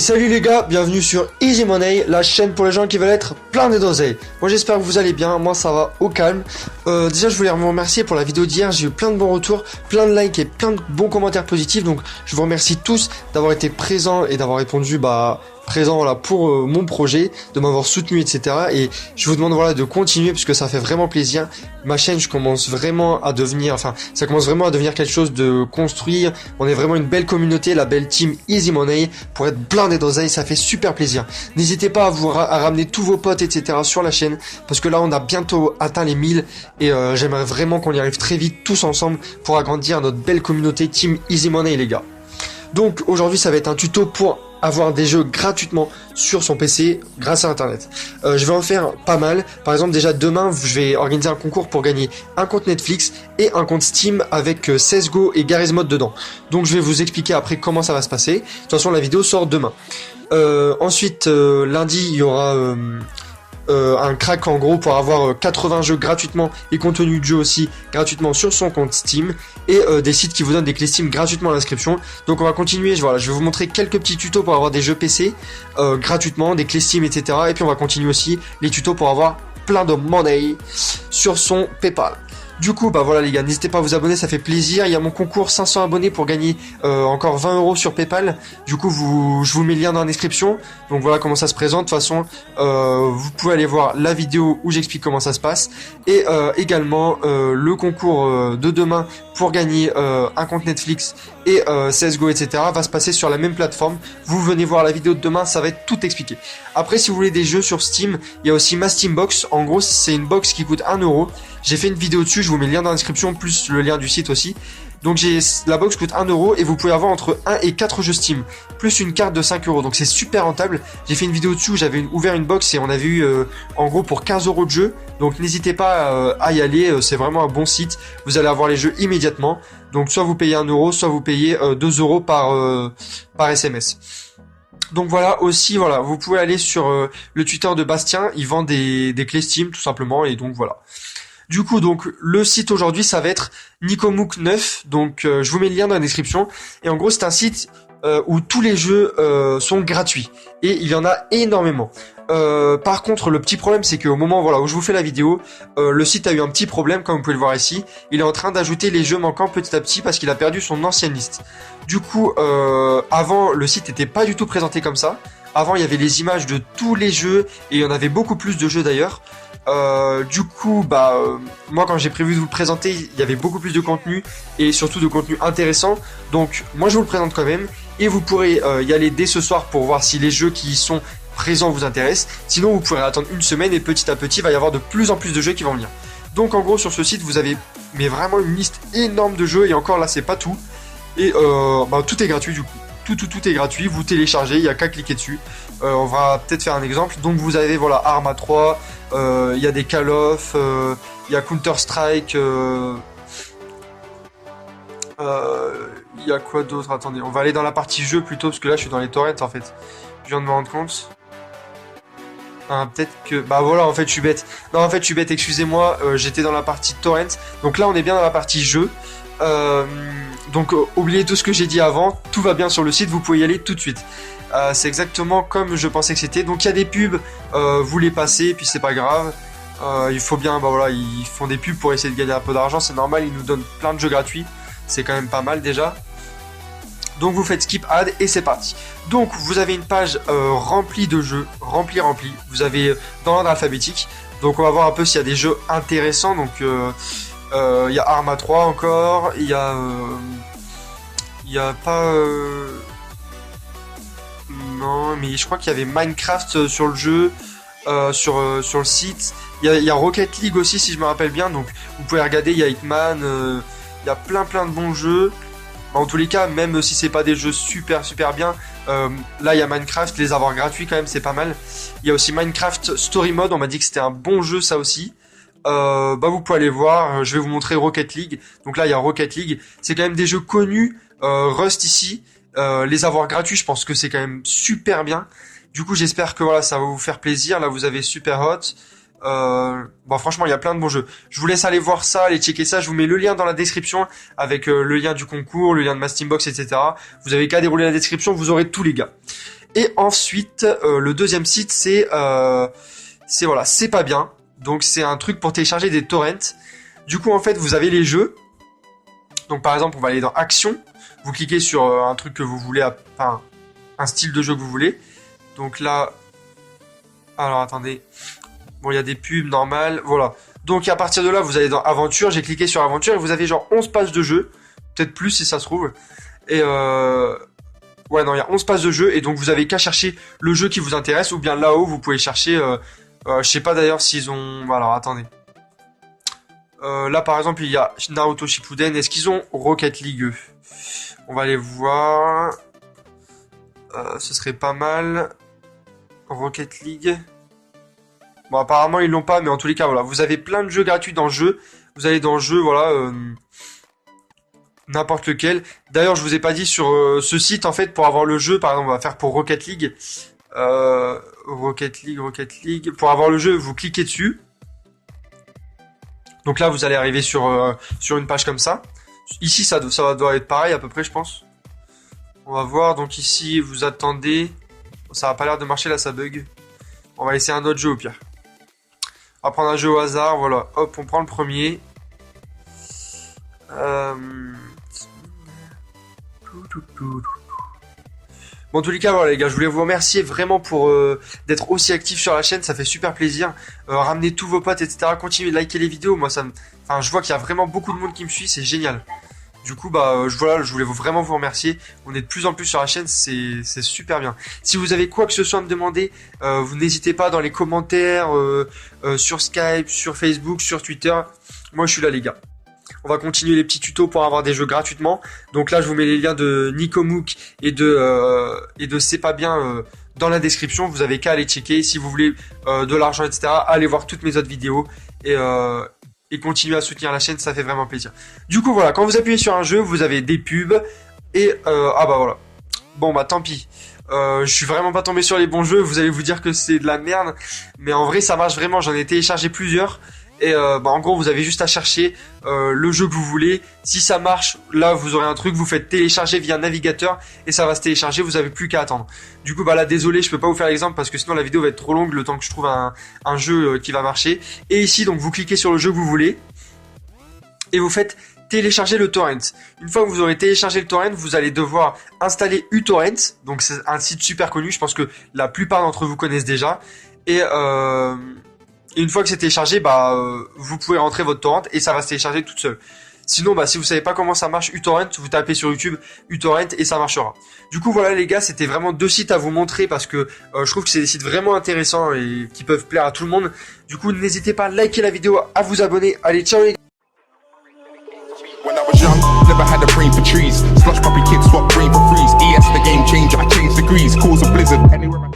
Salut les gars, bienvenue sur Easy Money, la chaîne pour les gens qui veulent être plein d'oseilles. Moi j'espère que vous allez bien, moi ça va au calme. Déjà je voulais vous remercier pour la vidéo d'hier, j'ai eu plein de bons retours, plein de likes et plein de bons commentaires positifs. Donc je vous remercie tous d'avoir été présents et d'avoir répondu présent voilà pour mon projet, de m'avoir soutenu, etc. Et je vous demande voilà de continuer parce que ça fait vraiment plaisir. Ma chaîne, ça commence vraiment à devenir quelque chose de construit. On est vraiment une belle communauté, la belle team Easy Money pour être blindé d'oseille, ça fait super plaisir. N'hésitez pas à ramener tous vos potes, etc. sur la chaîne parce que là on a bientôt atteint les 1000 et j'aimerais vraiment qu'on y arrive très vite tous ensemble pour agrandir notre belle communauté team Easy Money les gars. Donc aujourd'hui ça va être un tuto pour avoir des jeux gratuitement sur son PC grâce à internet. Je vais en faire pas mal. Par exemple déjà demain je vais organiser un concours pour gagner un compte Netflix et un compte Steam avec CSGO et Garry's Mod dedans. Donc je vais vous expliquer après comment ça va se passer. De toute façon la vidéo sort demain. Ensuite lundi il y aura un crack en gros pour avoir 80 jeux gratuitement et contenu de jeu aussi gratuitement sur son compte Steam et des sites qui vous donnent des clés Steam gratuitement à l'inscription. Donc on va continuer, je vais vous montrer quelques petits tutos pour avoir des jeux PC gratuitement, des clés Steam, etc. Et puis on va continuer aussi les tutos pour avoir plein de money sur son PayPal. Du coup, voilà les gars, n'hésitez pas à vous abonner, ça fait plaisir. Il y a mon concours 500 abonnés pour gagner encore 20 € sur PayPal. Du coup, je vous mets le lien dans la description. Donc voilà comment ça se présente. De toute façon, vous pouvez aller voir la vidéo où j'explique comment ça se passe. Et également, le concours de demain pour gagner un compte Netflix et CSGO, etc. va se passer sur la même plateforme. Vous venez voir la vidéo de demain, ça va être tout expliqué. Après, si vous voulez des jeux sur Steam, il y a aussi ma Steam Box. En gros, c'est une box qui coûte 1 €. J'ai fait une vidéo dessus, je vous mets le lien dans la description, plus le lien du site aussi. Donc la box coûte 1 € et vous pouvez avoir entre 1 et 4 jeux Steam, plus une carte de 5 €. Donc c'est super rentable. J'ai fait une vidéo dessus où j'avais ouvert une box et on avait eu en gros pour 15 € de jeu. Donc n'hésitez pas à y aller, c'est vraiment un bon site. Vous allez avoir les jeux immédiatement. Donc soit vous payez 1 €, soit vous payez 2 € par SMS. Donc voilà, aussi vous pouvez aller sur le Twitter de Bastien, il vend des clés Steam tout simplement et donc voilà. Du coup, donc le site aujourd'hui, ça va être Nicomook 9. Donc, je vous mets le lien dans la description. Et en gros, c'est un site où tous les jeux sont gratuits. Et il y en a énormément. Par contre, le petit problème, c'est qu'au moment où je vous fais la vidéo, le site a eu un petit problème, comme vous pouvez le voir ici. Il est en train d'ajouter les jeux manquants petit à petit parce qu'il a perdu son ancienne liste. Du coup, avant, le site n'était pas du tout présenté comme ça. Avant, il y avait les images de tous les jeux et il y en avait beaucoup plus de jeux d'ailleurs. Du coup, moi quand j'ai prévu de vous le présenter, il y avait beaucoup plus de contenu et surtout de contenu intéressant. Donc, moi je vous le présente quand même et vous pourrez y aller dès ce soir pour voir si les jeux qui y sont présents vous intéressent. Sinon, vous pourrez attendre une semaine et petit à petit, il va y avoir de plus en plus de jeux qui vont venir. Donc, en gros, sur ce site, vous avez vraiment une liste énorme de jeux et encore là, c'est pas tout. Et tout est gratuit du coup. Tout est gratuit, vous téléchargez, il n'y a qu'à cliquer dessus. On va peut-être faire un exemple. Donc vous avez Arma 3, il y a des Call of, il y a Counter Strike, il y a quoi d'autre? Attendez, on va aller dans la partie jeu plutôt parce que là je suis dans les torrents en fait. Je viens de me rendre compte. Peut-être que... en fait je suis bête. Non en fait je suis bête, excusez-moi, j'étais dans la partie torrent. Donc là on est bien dans la partie jeu. Donc oubliez tout ce que j'ai dit avant, tout va bien sur le site, vous pouvez y aller tout de suite. C'est exactement comme je pensais que c'était. Donc il y a des pubs, vous les passez, puis c'est pas grave. Il faut bien, ils font des pubs pour essayer de gagner un peu d'argent, c'est normal, ils nous donnent plein de jeux gratuits, c'est quand même pas mal déjà. Donc vous faites skip ad et c'est parti. Donc vous avez une page remplie de jeux, remplie. Vous avez dans l'ordre alphabétique. Donc on va voir un peu s'il y a des jeux intéressants. Donc il y a Arma 3 encore, il y a pas non mais je crois qu'il y avait Minecraft sur le jeu, sur le site. Il y a Rocket League aussi si je me rappelle bien, donc vous pouvez regarder, il y a Hitman, il y a plein de bons jeux. En tous les cas, même si c'est pas des jeux super bien, là il y a Minecraft, les avoir gratuits quand même c'est pas mal. Il y a aussi Minecraft Story Mode, on m'a dit que c'était un bon jeu ça aussi. Vous pouvez aller voir, je vais vous montrer Rocket League. Donc là il y a Rocket League, c'est quand même des jeux connus, Rust ici, les avoir gratuits je pense que c'est quand même super bien. Du coup j'espère que ça va vous faire plaisir. Là vous avez Super Hot, franchement il y a plein de bons jeux. Je vous laisse aller voir ça, aller checker ça, je vous mets le lien dans la description avec le lien du concours, le lien de ma Steambox, etc. Vous avez qu'à dérouler la description, vous aurez tous les gars. Et ensuite, le deuxième site, c'est voilà, c'est pas bien. Donc c'est un truc pour télécharger des torrents. Du coup, en fait, vous avez les jeux. Donc par exemple, on va aller dans Action. Vous cliquez sur un truc que vous voulez, enfin, un style de jeu que vous voulez. Donc là, alors attendez. Bon, il y a des pubs normales, voilà. Donc à partir de là, vous allez dans Aventure. J'ai cliqué sur Aventure et vous avez genre 11 pages de jeu. Peut-être plus si ça se trouve. Et ouais, non, il y a 11 pages de jeu. Et donc vous avez qu'à chercher le jeu qui vous intéresse. Ou bien là-haut, vous pouvez chercher... je sais pas d'ailleurs s'ils ont... Alors attendez. Là par exemple, il y a Naruto Shippuden. Est-ce qu'ils ont Rocket League eux? On va aller voir. Ce serait pas mal. Rocket League... Bon, apparemment, ils l'ont pas, mais en tous les cas, voilà. Vous avez plein de jeux gratuits dans le jeu. Vous allez dans le jeu, voilà, n'importe lequel. D'ailleurs, je vous ai pas dit sur ce site, en fait, pour avoir le jeu, par exemple, on va faire pour Rocket League. Rocket League. Pour avoir le jeu, vous cliquez dessus. Donc là, vous allez arriver sur une page comme ça. Ici, ça doit être pareil, à peu près, je pense. On va voir. Donc ici, vous attendez. Ça a pas l'air de marcher, là, ça bug. On va essayer un autre jeu, au pire. On va prendre un jeu au hasard, voilà. Hop, on prend le premier. Bon, en tous les cas, voilà les gars, je voulais vous remercier vraiment pour d'être aussi actifs sur la chaîne, ça fait super plaisir. Ramenez tous vos potes, etc. Continuez de liker les vidéos, moi ça me... Enfin, je vois qu'il y a vraiment beaucoup de monde qui me suit, c'est génial. Du coup, bah, voilà, je voulais vraiment vous remercier. On est de plus en plus sur la chaîne, c'est super bien. Si vous avez quoi que ce soit à me demander, vous n'hésitez pas dans les commentaires, sur Skype, sur Facebook, sur Twitter. Moi, je suis là, les gars. On va continuer les petits tutos pour avoir des jeux gratuitement. Donc là, je vous mets les liens de Nicomook et de C'est pas bien dans la description. Vous avez qu'à aller checker. Si vous voulez de l'argent, etc., allez voir toutes mes autres vidéos. Et continuez à soutenir la chaîne, ça fait vraiment plaisir. Du coup, voilà, quand vous appuyez sur un jeu, vous avez des pubs. Et, ah bah voilà. Bon, bah tant pis. Je suis vraiment pas tombé sur les bons jeux. Vous allez vous dire que c'est de la merde. Mais en vrai, ça marche vraiment. J'en ai téléchargé plusieurs. Et bah en gros, vous avez juste à chercher le jeu que vous voulez. Si ça marche, là, vous aurez un truc. Vous faites télécharger via navigateur et ça va se télécharger. Vous avez plus qu'à attendre. Du coup, bah là, désolé, je peux pas vous faire l'exemple parce que sinon la vidéo va être trop longue le temps que je trouve un jeu qui va marcher. Et ici, donc, vous cliquez sur le jeu que vous voulez et vous faites télécharger le torrent. Une fois que vous aurez téléchargé le torrent, vous allez devoir installer uTorrent. Donc, c'est un site super connu. Je pense que la plupart d'entre vous connaissent déjà. Et une fois que c'est téléchargé, bah vous pouvez rentrer votre torrent et ça va se télécharger toute seule. Sinon, bah si vous savez pas comment ça marche uTorrent, vous tapez sur YouTube uTorrent et ça marchera. Du coup, voilà les gars, c'était vraiment deux sites à vous montrer parce que je trouve que c'est des sites vraiment intéressants et qui peuvent plaire à tout le monde. Du coup, n'hésitez pas à liker la vidéo, à vous abonner. Allez, ciao les gars. When I was young, never had a brain for trees. Slush puppy kids swap brain for freeze. ES the game changer, I changed degrees. Cause a blizzard anywhere I